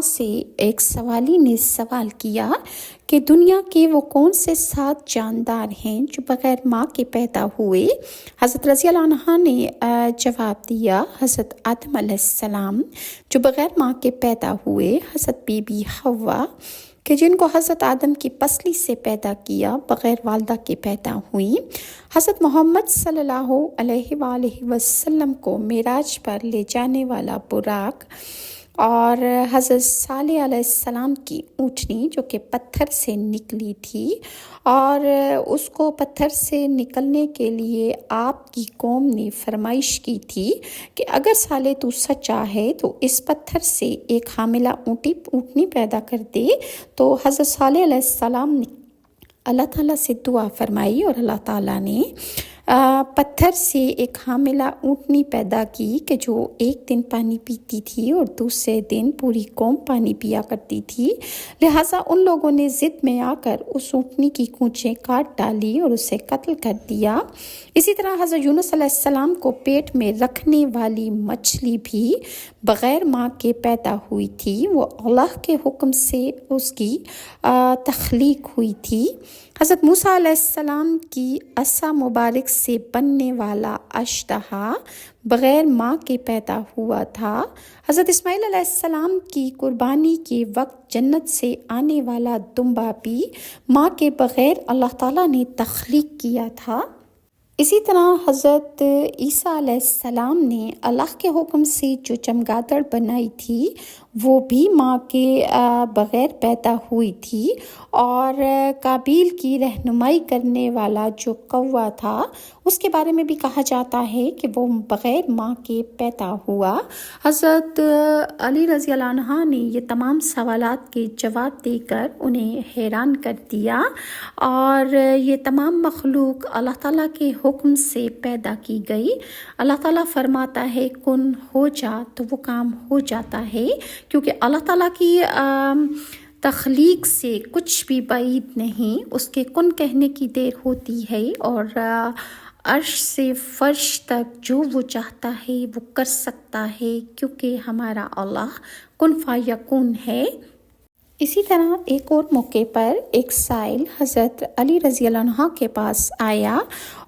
سے ایک سوالی نے سوال کیا کہ دنیا کے وہ کون سے 7 جاندار ہیں جو بغیر ماں کے پیدا ہوئے۔ حضرت رضی اللہ عنہ نے جواب دیا، حضرت آدم علیہ السلام جو بغیر ماں کے پیدا ہوئے، حضرت بی بی حوا کہ جن کو حضرت آدم کی پسلی سے پیدا کیا، بغیر والدہ کے پیدا ہوئیں، حضرت محمد صلی اللہ علیہ وآلہ وسلم کو معراج پر لے جانے والا براق، اور حضرت صالح علیہ السلام کی اونٹنی جو کہ پتھر سے نکلی تھی، اور اس کو پتھر سے نکلنے کے لیے آپ کی قوم نے فرمائش کی تھی کہ اگر صالح تو سچا ہے تو اس پتھر سے ایک حاملہ اونٹنی پیدا کر دے۔ تو حضرت صالح علیہ السلام نے اللہ تعالیٰ سے دعا فرمائی اور اللہ تعالیٰ نے پتھر سے ایک حاملہ اونٹنی پیدا کی کہ جو ایک دن پانی پیتی تھی اور دوسرے دن پوری قوم پانی پیا کرتی تھی۔ لہٰذا ان لوگوں نے ضد میں آ کر اس اونٹنی کی کونچیں کاٹ ڈالی اور اسے قتل کر دیا۔ اسی طرح حضرت یونس علیہ السلام کو پیٹ میں رکھنے والی مچھلی بھی بغیر ماں کے پیدا ہوئی تھی، وہ اللہ کے حکم سے اس کی تخلیق ہوئی تھی۔ حضرت موسیٰ علیہ السلام کی عصا مبارک سے بننے والا اشتہا بغیر ماں کے پیدا ہوا تھا۔ حضرت اسماعیل علیہ السلام کی قربانی کے وقت جنت سے آنے والا دمبا بھی ماں کے بغیر اللہ تعالیٰ نے تخلیق کیا تھا۔ اسی طرح حضرت عیسیٰ علیہ السلام نے اللہ کے حکم سے جو چمگادڑ بنائی تھی وہ بھی ماں کے بغیر پیدا ہوئی تھی، اور قابیل کی رہنمائی کرنے والا جو کوا تھا اس کے بارے میں بھی کہا جاتا ہے کہ وہ بغیر ماں کے پیدا ہوا۔ حضرت علی رضی اللہ عنہ نے یہ تمام سوالات کے جواب دے کر انہیں حیران کر دیا، اور یہ تمام مخلوق اللہ تعالیٰ کے حکم سے پیدا کی گئی۔ اللہ تعالیٰ فرماتا ہے کن ہو جا تو وہ کام ہو جاتا ہے، کیونکہ اللہ تعالیٰ کی تخلیق سے کچھ بھی بعید نہیں، اس کے کن کہنے کی دیر ہوتی ہے، اور عرش سے فرش تک جو وہ چاہتا ہے وہ کر سکتا ہے، کیونکہ ہمارا اللہ کن فیکون ہے۔ اسی طرح ایک اور موقع پر ایک سائل حضرت علی رضی اللہ عنہ کے پاس آیا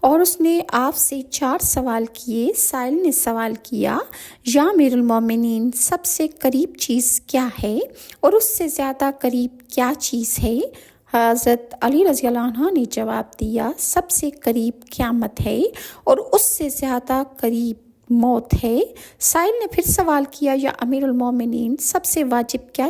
اور اس نے آپ سے 4 سوال کیے۔ سائل نے سوال کیا، یا امیر المومنین سب سے قریب چیز کیا ہے اور اس سے زیادہ قریب کیا چیز ہے؟ حضرت علی رضی اللہ عنہ نے جواب دیا، سب سے قریب قیامت ہے اور اس سے زیادہ قریب موت ہے۔ سائل نے پھر سوال کیا، یا امیر المومنین سب سے واجب کیا